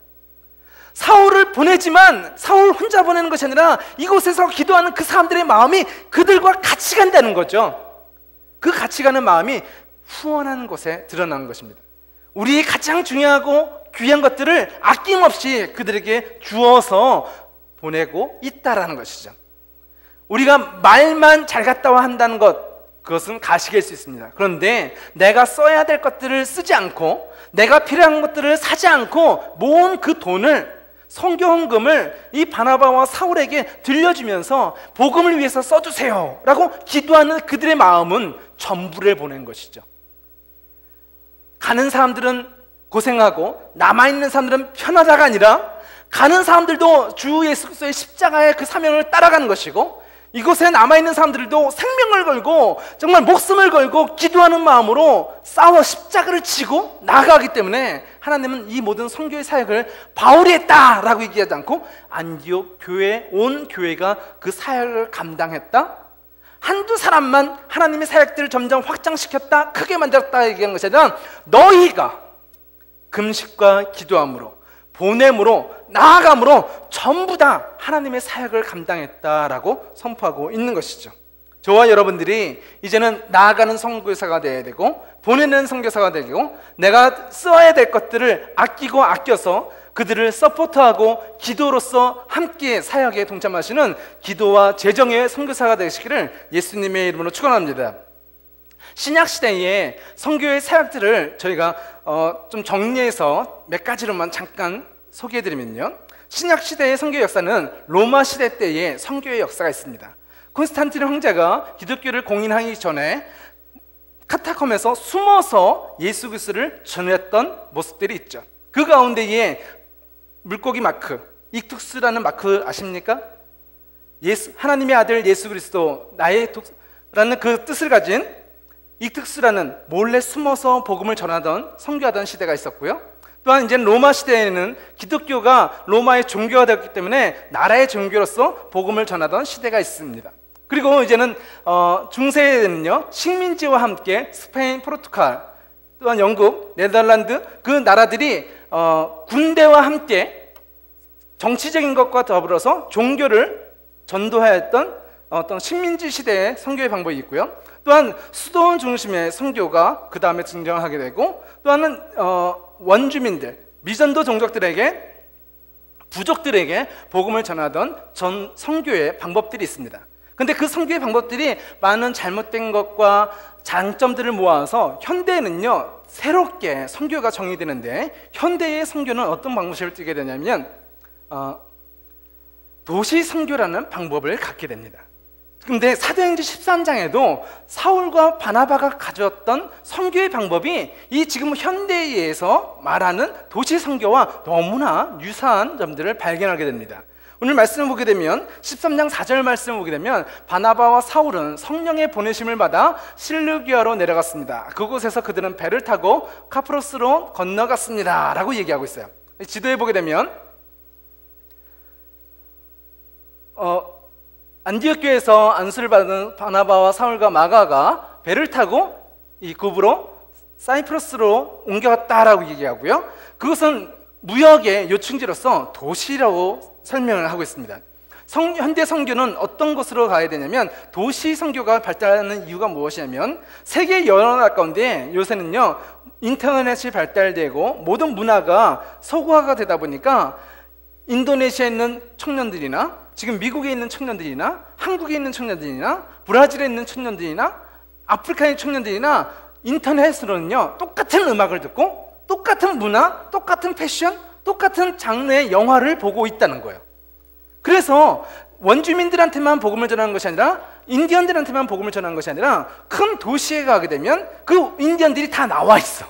사울을 보내지만 사울 혼자 보내는 것이 아니라 이곳에서 기도하는 그 사람들의 마음이 그들과 같이 간다는 거죠. 그 같이 가는 마음이 후원하는 곳에 드러나는 것입니다. 우리의 가장 중요하고 귀한 것들을 아낌없이 그들에게 주어서 보내고 있다라는 것이죠. 우리가 말만 잘 갔다 와 한다는 것, 그것은 가식일 수 있습니다. 그런데 내가 써야 될 것들을 쓰지 않고 내가 필요한 것들을 사지 않고 모은 그 돈을, 선교 헌금을 이 바나바와 사울에게 들려주면서 복음을 위해서 써주세요 라고 기도하는 그들의 마음은 전부를 보낸 것이죠. 가는 사람들은 고생하고 남아있는 사람들은 편하자가 아니라 가는 사람들도 주 예수 그리스도의 십자가의 그 사명을 따라가는 것이고 이곳에 남아있는 사람들도 생명을 걸고 정말 목숨을 걸고 기도하는 마음으로 싸워 십자가를 지고 나아가기 때문에 하나님은 이 모든 선교의 사역을 바울이 했다라고 얘기하지 않고 안디옥 교회, 온 교회가 그 사역을 감당했다, 한두 사람만 하나님의 사역들을 점점 확장시켰다, 크게 만들었다 얘기하는 것이 아니라 너희가 금식과 기도함으로, 보냄으로, 나아감으로 전부 다 하나님의 사역을 감당했다라고 선포하고 있는 것이죠. 저와 여러분들이 이제는 나아가는 선교사가 되어야 되고 보내는 선교사가 되고 내가 써야 될 것들을 아끼고 아껴서 그들을 서포트하고 기도로서 함께 사역에 동참하시는 기도와 재정의 선교사가 되시기를 예수님의 이름으로 축원합니다. 신약시대의 선교의 사역들을 저희가 좀 정리해서 몇 가지로만 잠깐 소개해드리면요, 신약시대의 선교 역사는 로마 시대 때의 선교의 역사가 있습니다. 콘스탄티누 황제가 기독교를 공인하기 전에 카타콤에서 숨어서 예수 그리스도를 전했던 모습들이 있죠. 그 가운데에 물고기 마크, 익투스라는 마크 아십니까? 하나님의 아들 예수 그리스도 나의 독라는 그 뜻을 가진 익투스라는 몰래 숨어서 복음을 전하던 선교하던 시대가 있었고요. 또한 이제 로마 시대에는 기독교가 로마의 종교가 되었기 때문에 나라의 종교로서 복음을 전하던 시대가 있습니다. 그리고 이제는 중세에는요, 식민지와 함께 스페인, 포르투갈, 또한 영국, 네덜란드 그 나라들이 군대와 함께 정치적인 것과 더불어서 종교를 전도하였던 어떤 식민지 시대의 선교의 방법이 있고요. 또한 수도원 중심의 선교가 그 다음에 등장하게 되고, 또한은 원주민들, 미전도 종족들에게, 부족들에게 복음을 전하던 전 선교의 방법들이 있습니다. 근데 그 선교의 방법들이 많은 잘못된 것과 장점들을 모아서 현대에는요, 새롭게 선교가 정의되는데, 현대의 선교는 어떤 방식을 띠게 되냐면 도시 선교라는 방법을 갖게 됩니다. 근데 사도행전 13장에도 사울과 바나바가 가졌던 선교의 방법이 이 지금 현대에서 말하는 도시 선교와 너무나 유사한 점들을 발견하게 됩니다. 오늘 말씀을 보게 되면 13장 4절 말씀을 보게 되면 바나바와 사울은 성령의 보내심을 받아 실루기아로 내려갔습니다. 그곳에서 그들은 배를 타고 카프로스로 건너갔습니다 라고 얘기하고 있어요. 지도에 보게 되면 안디옥 교회에서 안수를 받은 바나바와 사울과 마가가 배를 타고 이 굽으로 사이프러스로 옮겨갔다라고 얘기하고요. 그것은 무역의 요충지로서 도시라고 설명을 하고 있습니다. 현대 선교는 어떤 곳으로 가야 되냐면 도시 선교가 발달하는 이유가 무엇이냐면 세계 여러 나라 가운데 요새는요 인터넷이 발달되고 모든 문화가 서구화가 되다 보니까 인도네시아에 있는 청년들이나 지금 미국에 있는 청년들이나 한국에 있는 청년들이나 브라질에 있는 청년들이나 아프리카의 청년들이나 인터넷으로는요 똑같은 음악을 듣고 똑같은 문화, 똑같은 패션, 똑같은 장르의 영화를 보고 있다는 거예요. 그래서 원주민들한테만 복음을 전하는 것이 아니라 인디언들한테만 복음을 전하는 것이 아니라 큰 도시에 가게 되면 그 인디언들이 다 나와 있어.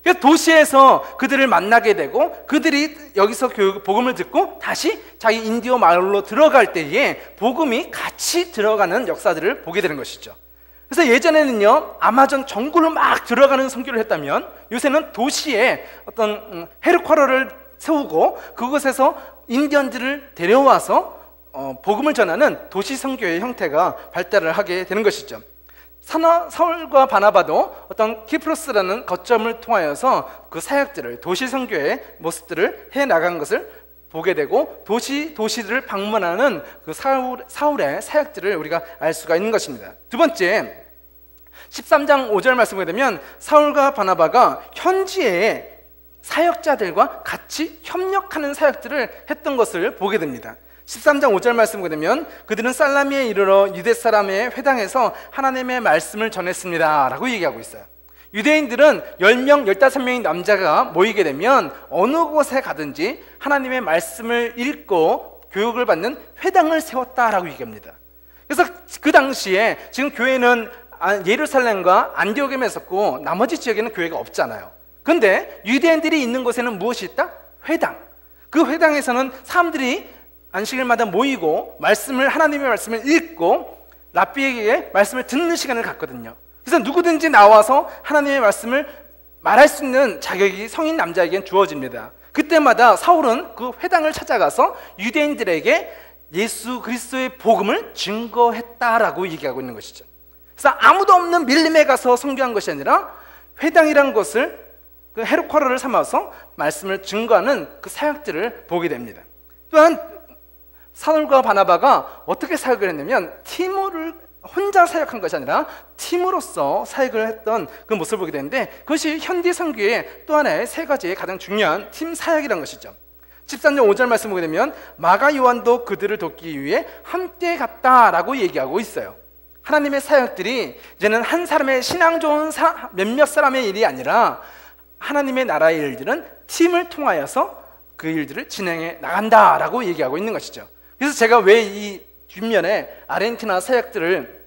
그래서 도시에서 그들을 만나게 되고 그들이 여기서 복음을 듣고 다시 자기 인디어 마을로 들어갈 때에 복음이 같이 들어가는 역사들을 보게 되는 것이죠. 그래서 예전에는요 아마존 정글로 막 들어가는 선교를 했다면 요새는 도시에 어떤 헤르쿼터를 세우고 그곳에서 인디언들을 데려와서 복음을 전하는 도시 선교의 형태가 발달을 하게 되는 것이죠. 사울과 바나바도 어떤 키프로스라는 거점을 통하여서 그 사역들을 도시 선교의 모습들을 해나간 것을 보게 되고 도시들을 방문하는 그 사울의 사역들을 우리가 알 수가 있는 것입니다. 두 번째 13장 5절 말씀을 보게 되면 사울과 바나바가 현지의 사역자들과 같이 협력하는 사역들을 했던 것을 보게 됩니다. 13장 5절 말씀을 보게 되면 그들은 살라미에 이르러 유대 사람의 회당에서 하나님의 말씀을 전했습니다 라고 얘기하고 있어요. 유대인들은 10명, 15명의 남자가 모이게 되면 어느 곳에 가든지 하나님의 말씀을 읽고 교육을 받는 회당을 세웠다라고 얘기합니다. 그래서 그 당시에 지금 교회는 예루살렘과 안디옥에만 있었고 나머지 지역에는 교회가 없잖아요. 그런데 유대인들이 있는 곳에는 무엇이 있다? 회당. 그 회당에서는 사람들이 안식일마다 모이고 하나님의 말씀을 읽고 랍비에게 말씀을 듣는 시간을 갖거든요. 그래서 누구든지 나와서 하나님의 말씀을 말할 수 있는 자격이 성인 남자에겐 주어집니다. 그때마다 사울은 그 회당을 찾아가서 유대인들에게 예수 그리스도의 복음을 증거했다라고 얘기하고 있는 것이죠. 그래서 아무도 없는 밀림에 가서 선교한 것이 아니라 회당이란 것을 그 헤르쿼터를 삼아서 말씀을 증거하는 그 사역들을 보게 됩니다. 또한 사울과 바나바가 어떻게 사역을 했냐면 팀을 혼자 사역한 것이 아니라 팀으로서 사역을 했던 그 모습을 보게 되는데 그것이 현대 선교의 또 하나의 세 가지의 가장 중요한 팀 사역이라는 것이죠. 13장 5절 말씀 보게 되면 마가 요한도 그들을 돕기 위해 함께 갔다라고 얘기하고 있어요. 하나님의 사역들이 이제는 한 사람의 신앙 좋은 몇몇 사람의 일이 아니라 하나님의 나라의 일들은 팀을 통하여서 그 일들을 진행해 나간다라고 얘기하고 있는 것이죠. 그래서 제가 왜 이 뒷면에 아르헨티나 사역들을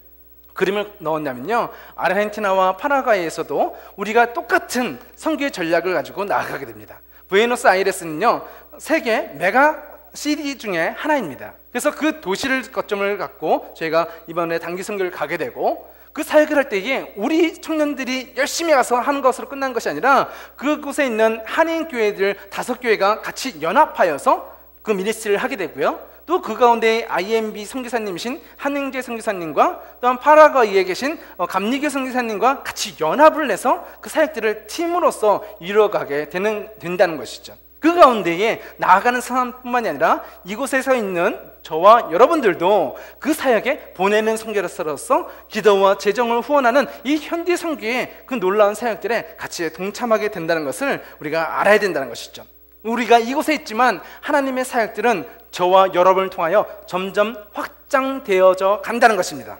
그림을 넣었냐면요, 아르헨티나와 파라과이에서도 우리가 똑같은 선교의 전략을 가지고 나아가게 됩니다. 부에노스아이레스는요 세계 메가 시티 중에 하나입니다. 그래서 그 도시를 거점을 갖고 저희가 이번에 단기 선교를 가게 되고 그 사역을 할 때에 우리 청년들이 열심히 가서 하는 것으로 끝난 것이 아니라 그곳에 있는 한인 교회들 5교회가 같이 연합하여서 그 미니스트리를 하게 되고요. 또 그 가운데 IMB 선교사님이신 한영재 선교사님과 또한 파라과이에 계신 감리교 선교사님과 같이 연합을 해서 그 사역들을 팀으로서 이루어가게 된다는 것이죠. 그 가운데에 나아가는 사람뿐만이 아니라 이곳에서 있는 저와 여러분들도 그 사역에 보내는 선교사로서 기도와 재정을 후원하는 이 현대 선교의 그 놀라운 사역들에 같이 동참하게 된다는 것을 우리가 알아야 된다는 것이죠. 우리가 이곳에 있지만 하나님의 사역들은 저와 여러분을 통하여 점점 확장되어져 간다는 것입니다.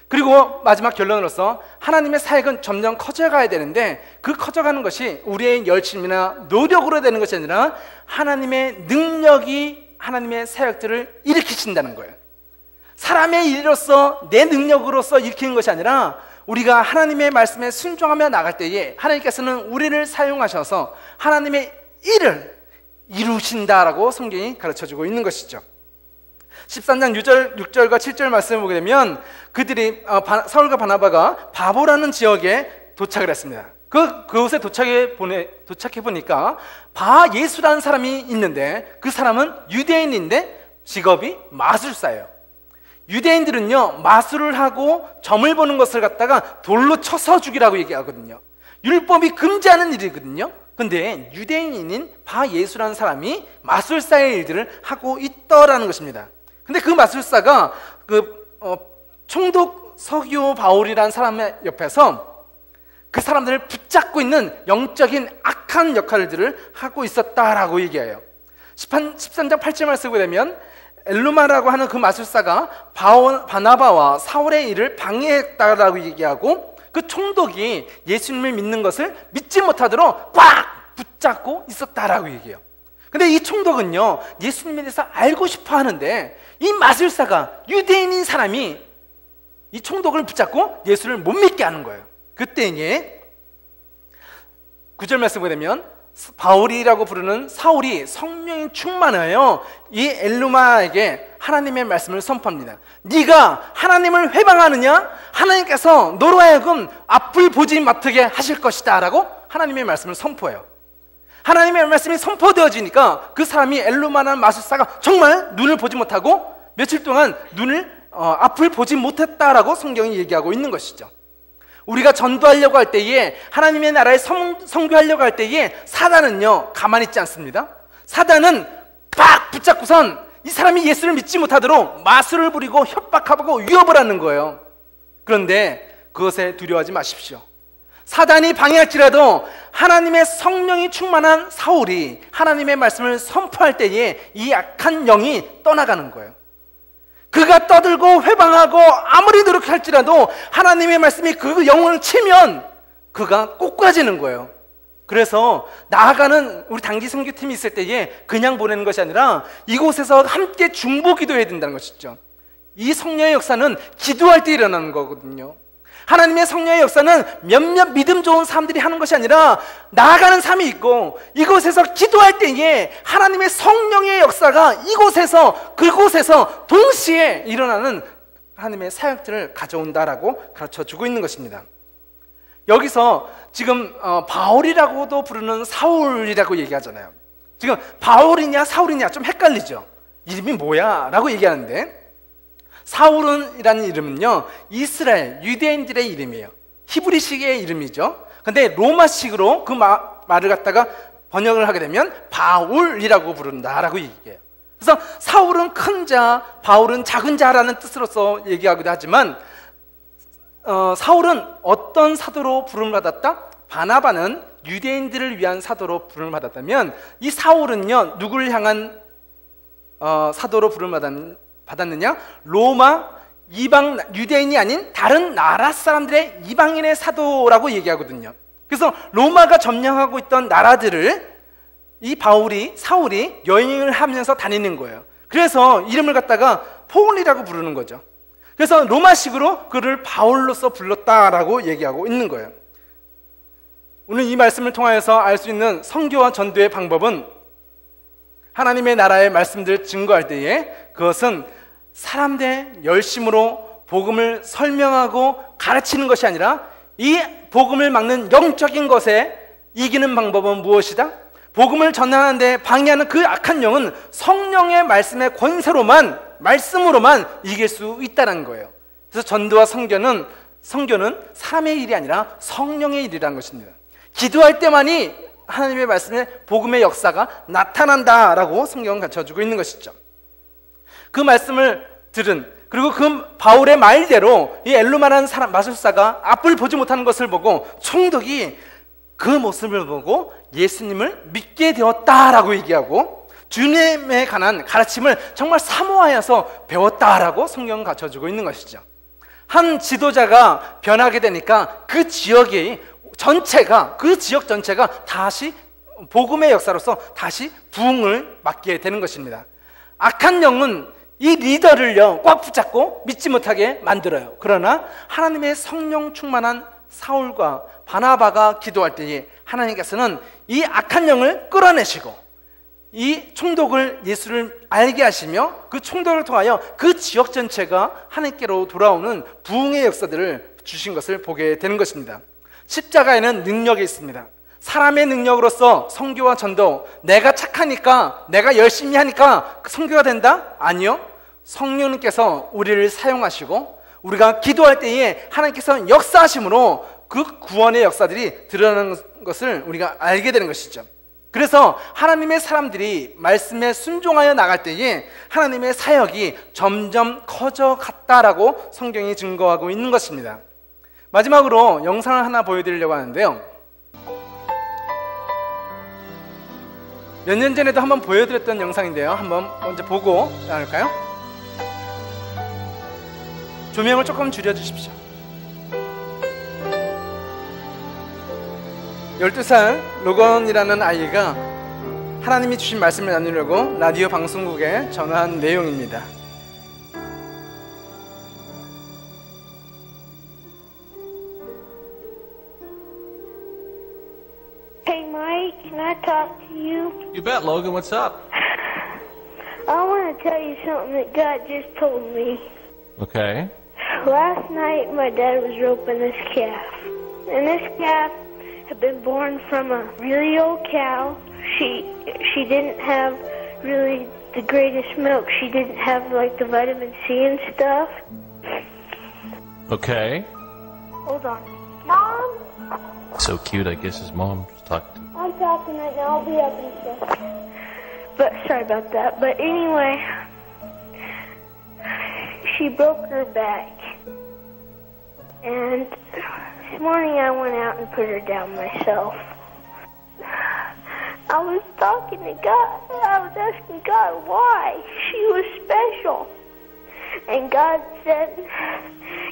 그리고 마지막 결론으로서 하나님의 사역은 점점 커져가야 되는데 그 커져가는 것이 우리의 열심이나 노력으로 되는 것이 아니라 하나님의 능력이 하나님의 사역들을 일으키신다는 거예요. 사람의 일로서 내 능력으로서 일으키는 것이 아니라 우리가 하나님의 말씀에 순종하며 나갈 때에 하나님께서는 우리를 사용하셔서 하나님의 일을 이루신다라고 성경이 가르쳐주고 있는 것이죠. 13장 6절과 7절 말씀을 보게 되면 그들이 사울과 바나바가 바보라는 지역에 도착을 했습니다. 그곳에 도착해 보니까 바 예수라는 사람이 있는데 그 사람은 유대인인데 직업이 마술사예요. 유대인들은요, 마술을 하고 점을 보는 것을 갖다가 돌로 쳐서 죽이라고 얘기하거든요. 율법이 금지하는 일이거든요. 근데 유대인인 바 예수라는 사람이 마술사의 일들을 하고 있더라는 것입니다. 근데 그 마술사가 총독 서기오 바울이라는 사람의 옆에서 그 사람들을 붙잡고 있는 영적인 악한 역할들을 하고 있었다라고 얘기해요. 13장 8절 말씀을 보게 되면 엘루마라고 하는 그 마술사가 바나바와 사울의 일을 방해했다라고 얘기하고 그 총독이 예수님을 믿는 것을 믿지 못하도록 꽉 붙잡고 있었다라고 얘기해요. 근데 이 총독은요, 예수님에 대해서 알고 싶어 하는데 이 마술사가 유대인인 사람이 이 총독을 붙잡고 예수를 못 믿게 하는 거예요. 그때에 9절 말씀 보게 되면 바울이라고 부르는 사울이 성령이 충만하여 이 엘루마에게 하나님의 말씀을 선포합니다. 네가 하나님을 회방하느냐? 하나님께서 너로 하여금 앞을 보지 못하게 하실 것이다 라고 하나님의 말씀을 선포해요. 하나님의 말씀이 선포되어지니까 그 사람이 엘루마라는 마술사가 정말 눈을 보지 못하고 며칠 동안 앞을 보지 못했다라고 성경이 얘기하고 있는 것이죠. 우리가 전도하려고 할 때에, 하나님의 나라에 선교하려고 할 때에 사단은요, 가만히 있지 않습니다. 사단은 빡 붙잡고선 이 사람이 예수를 믿지 못하도록 마술을 부리고 협박하고 위협을 하는 거예요. 그런데 그것에 두려워하지 마십시오. 사단이 방해할지라도 하나님의 성령이 충만한 사울이 하나님의 말씀을 선포할 때에 이 악한 영이 떠나가는 거예요. 그가 떠들고 회방하고 아무리 노력할지라도 하나님의 말씀이 그 영혼을 치면 그가 꼬꾸라지는 거예요. 그래서 나아가는 우리 단기 선교팀이 있을 때에 그냥 보내는 것이 아니라 이곳에서 함께 중보 기도해야 된다는 것이죠. 이 성령의 역사는 기도할 때 일어나는 거거든요. 하나님의 성령의 역사는 몇몇 믿음 좋은 사람들이 하는 것이 아니라 나아가는 삶이 있고, 이곳에서 기도할 때에 하나님의 성령의 역사가 이곳에서 그곳에서 동시에 일어나는 하나님의 사역들을 가져온다라고 가르쳐주고 있는 것입니다. 여기서 지금 바울이라고도 부르는 사울이라고 얘기하잖아요. 지금 바울이냐 사울이냐 좀 헷갈리죠. 이름이 뭐야? 라고 얘기하는데, 사울이라는 이름은요, 이스라엘 유대인들의 이름이에요. 히브리식의 이름이죠. 근데 로마식으로 그 말을 갖다가 번역을 하게 되면 바울이라고 부른다라고 얘기해요. 그래서 사울은 큰 자, 바울은 작은 자라는 뜻으로서 얘기하기도 하지만 사울은 어떤 사도로 부름을 받았다? 바나바는 유대인들을 위한 사도로 부름을 받았다면, 이 사울은요, 누구를 향한 사도로 부름을 받았느냐? 로마 이방 유대인이 아닌 다른 나라 사람들의 이방인의 사도라고 얘기하거든요. 그래서 로마가 점령하고 있던 나라들을 이 사울이 여행을 하면서 다니는 거예요. 그래서 이름을 갖다가 포울이라고 부르는 거죠. 그래서 로마식으로 그를 바울로서 불렀다라고 얘기하고 있는 거예요. 오늘 이 말씀을 통하여서 알 수 있는 선교와 전도의 방법은, 하나님의 나라의 말씀들을 증거할 때에 그것은 사람들의 열심으로 복음을 설명하고 가르치는 것이 아니라, 이 복음을 막는 영적인 것에 이기는 방법은 무엇이다? 복음을 전하는데 방해하는 그 악한 영은 성령의 말씀의 권세로만, 말씀으로만 이길 수 있다는 거예요. 그래서 전도와 선교는 사람의 일이 아니라 성령의 일이라는 것입니다. 기도할 때만이 하나님의 말씀의 복음의 역사가 나타난다라고 성경은 가르쳐주고 있는 것이죠. 그 말씀을 들은, 그리고 그 바울의 말대로 이 엘루마라는 사람 마술사가 앞을 보지 못하는 것을 보고 총독이 그 모습을 보고 예수님을 믿게 되었다라고 얘기하고, 주님에 관한 가르침을 정말 사모하여서 배웠다라고 성경은 가르쳐주고 있는 것이죠. 한 지도자가 변하게 되니까 그 지역 전체가 다시 복음의 역사로서 다시 부흥을 맞게 되는 것입니다. 악한 영은 이 리더를요 꽉 붙잡고 믿지 못하게 만들어요. 그러나 하나님의 성령 충만한 사울과 바나바가 기도할 때에 하나님께서는 이 악한 영을 끌어내시고 이 총독을 예수를 알게 하시며 그 총독을 통하여 그 지역 전체가 하나님께로 돌아오는 부흥의 역사들을 주신 것을 보게 되는 것입니다. 십자가에는 능력이 있습니다. 사람의 능력으로서 선교와 전도, 내가 착하니까, 내가 열심히 하니까 선교가 된다? 아니요. 성령님께서 우리를 사용하시고 우리가 기도할 때에 하나님께서 역사하심으로 그 구원의 역사들이 드러나는 것을 우리가 알게 되는 것이죠. 그래서 하나님의 사람들이 말씀에 순종하여 나갈 때에 하나님의 사역이 점점 커져갔다라고 성경이 증거하고 있는 것입니다. 마지막으로 영상을 하나 보여드리려고 하는데요, 몇 년 전에도 한번 보여드렸던 영상인데요, 한번 먼저 보고 나눌까요? 조명을 조금 줄여주십시오. 12살 로건이라는 아이가 하나님이 주신 말씀을 나누려고 라디오 방송국에 전화한 내용입니다. Hey Mike, can I talk to you? You bet, Logan. What's up? I want to tell you something that God just told me. Okay. Last night my dad was roping this calf. And this calf had been born from a really old cow. She didn't have really the greatest milk. She didn't have like the vitamin C and stuff. Okay. Hold on. Mom? So cute. I guess his mom was talking to him. I'm talking right now. I'll be up in a second. But sorry about that. But anyway, she broke her back. And this morning I went out and put her down myself. I was talking to God. I was asking God why she was special. And God said,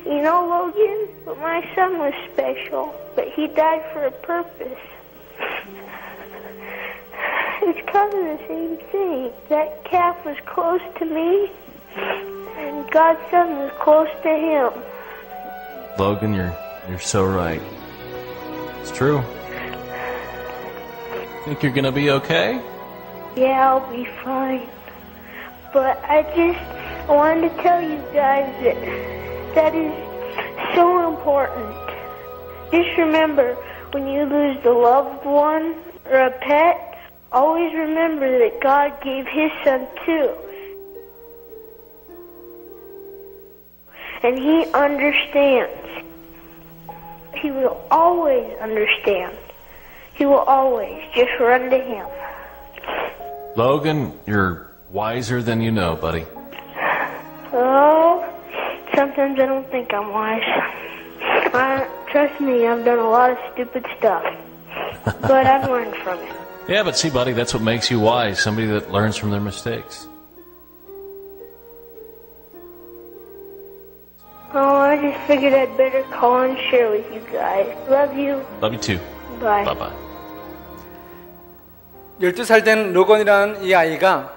you know, Logan, but my son was special, but he died for a purpose. It's kind of the same thing. That calf was close to me, and God's son was close to him. Logan, you're so right. It's true. Think you're gonna be okay? Yeah, I'll be fine. But I wanted to tell you guys that is so important. Just remember, when you lose a loved one or a pet, always remember that God gave His Son too. And He understands. He will always understand. He will always just run to Him. Logan, you're wiser than you know, buddy. Oh, sometimes I don't think I'm wise. Trust me, I've done a lot of stupid stuff. But I've learned from it. Yeah, but see, buddy, that's what makes you wise. Somebody that learns from their mistakes. Oh, I just figured I'd better call and share with you guys. Love you. Love you too. Bye. Bye-bye. 12살 된 로건이라는 이 아이가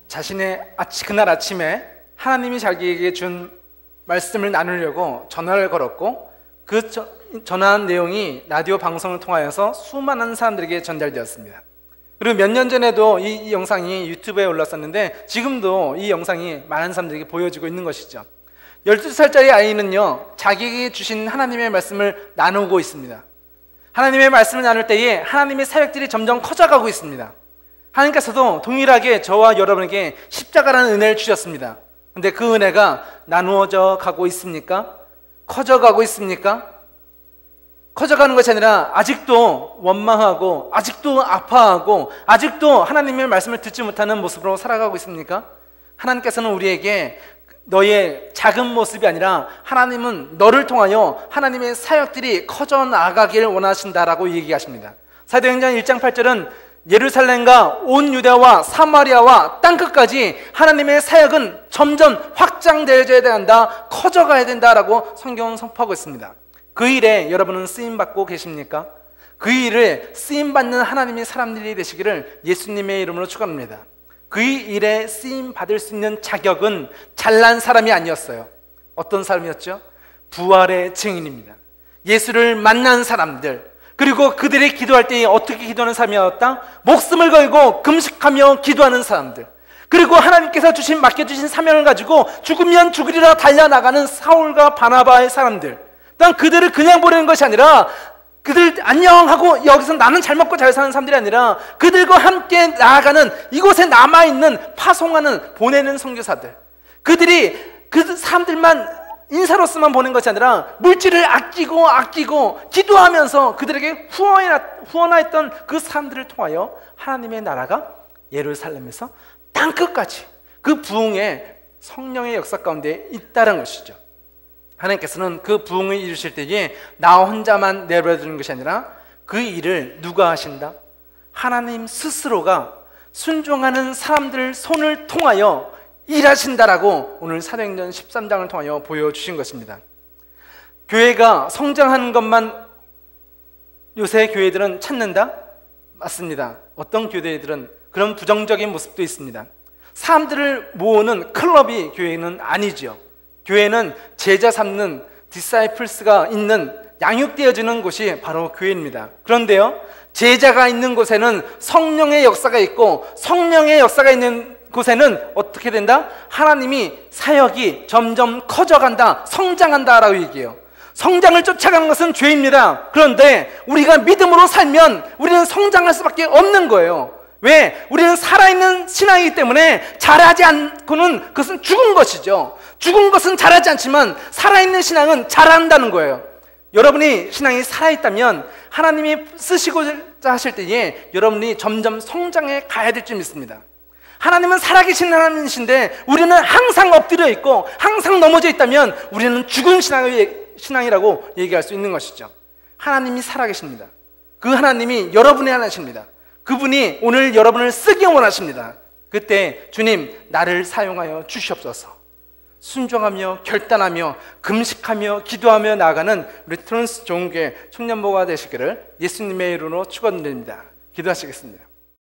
자신의 그날 아침에 하나님이 자기에게 준 말씀을 나누려고 전화를 걸었고, 그 전화한 내용이 라디오 방송을 통하여서 수많은 사람들에게 전달되었습니다. 그리고 몇 년 전에도 이 영상이 유튜브에 올랐었는데 지금도 이 영상이 많은 사람들에게 보여지고 있는 것이죠. 12살짜리 아이는요, 자기에게 주신 하나님의 말씀을 나누고 있습니다. 하나님의 말씀을 나눌 때에 하나님의 사역들이 점점 커져가고 있습니다. 하나님께서도 동일하게 저와 여러분에게 십자가라는 은혜를 주셨습니다. 근데 그 은혜가 나누어져 가고 있습니까? 커져가고 있습니까? 커져가는 것이 아니라 아직도 원망하고 아직도 아파하고 아직도 하나님의 말씀을 듣지 못하는 모습으로 살아가고 있습니까? 하나님께서는 우리에게 너의 작은 모습이 아니라 하나님은 너를 통하여 하나님의 사역들이 커져 나가길 원하신다라고 얘기하십니다. 사도행전 1장 8절은 예루살렘과 온 유대와 사마리아와 땅끝까지 하나님의 사역은 점점 확장되어야 된다, 커져가야 된다라고 성경은 선포하고 있습니다. 그 일에 여러분은 쓰임받고 계십니까? 그 일을 쓰임받는 하나님의 사람들이 되시기를 예수님의 이름으로 축원합니다. 그 일에 쓰임받을 수 있는 자격은 잘난 사람이 아니었어요. 어떤 사람이었죠? 부활의 증인입니다. 예수를 만난 사람들, 그리고 그들이 기도할 때 어떻게 기도하는 사람이었다? 목숨을 걸고 금식하며 기도하는 사람들. 그리고 하나님께서 맡겨주신 사명을 가지고 죽으면 죽으리라 달려나가는 사울과 바나바의 사람들. 또한 그들을 그냥 보내는 것이 아니라 그들 안녕하고 여기서 나는 잘 먹고 잘 사는 사람들이 아니라 그들과 함께 나아가는, 이곳에 남아있는, 파송하는, 보내는 선교사들. 그들이 그 사람들만 인사로서만 보낸 것이 아니라 물질을 아끼고 기도하면서 그들에게 후원하였던 그 사람들을 통하여 하나님의 나라가 예루살렘에서 땅끝까지 그 부흥의 성령의 역사 가운데 있다는 것이죠. 하나님께서는 그 부흥을 이루실 때에 나 혼자만 내버려두는 것이 아니라 그 일을 누가 하신다? 하나님 스스로가 순종하는 사람들 손을 통하여 일하신다라고 오늘 사도행전 13장을 통하여 보여주신 것입니다. 교회가 성장하는 것만 요새 교회들은 찾는다? 맞습니다. 어떤 교회들은 그런 부정적인 모습도 있습니다. 사람들을 모으는 클럽이 교회는 아니죠. 교회는 제자 삼는 디사이플스가 있는, 양육되어지는 곳이 바로 교회입니다. 그런데요, 제자가 있는 곳에는 성령의 역사가 있고, 성령의 역사가 있는 곳에는 어떻게 된다? 하나님이 사역이 점점 커져간다, 성장한다라고 얘기해요. 성장을 쫓아가는 것은 죄입니다. 그런데 우리가 믿음으로 살면 우리는 성장할 수밖에 없는 거예요. 왜? 우리는 살아있는 신앙이기 때문에 자라지 않고는 그것은 죽은 것이죠. 죽은 것은 자라지 않지만 살아있는 신앙은 자란다는 거예요. 여러분이 신앙이 살아있다면 하나님이 쓰시고자 하실 때에 여러분이 점점 성장해 가야 될 줄 믿습니다. 하나님은 살아계신 하나님이신데 우리는 항상 엎드려 있고 항상 넘어져 있다면 우리는 죽은 신앙이라고 얘기할 수 있는 것이죠. 하나님이 살아계십니다. 그 하나님이 여러분의 하나님이십니다. 그분이 오늘 여러분을 쓰기 원하십니다. 그때 주님 나를 사용하여 주시옵소서. 순종하며 결단하며 금식하며 기도하며 나아가는 우리 트랜스 좋은교회 청년부가 되시기를 예수님의 이름으로 축원드립니다. 기도하시겠습니다.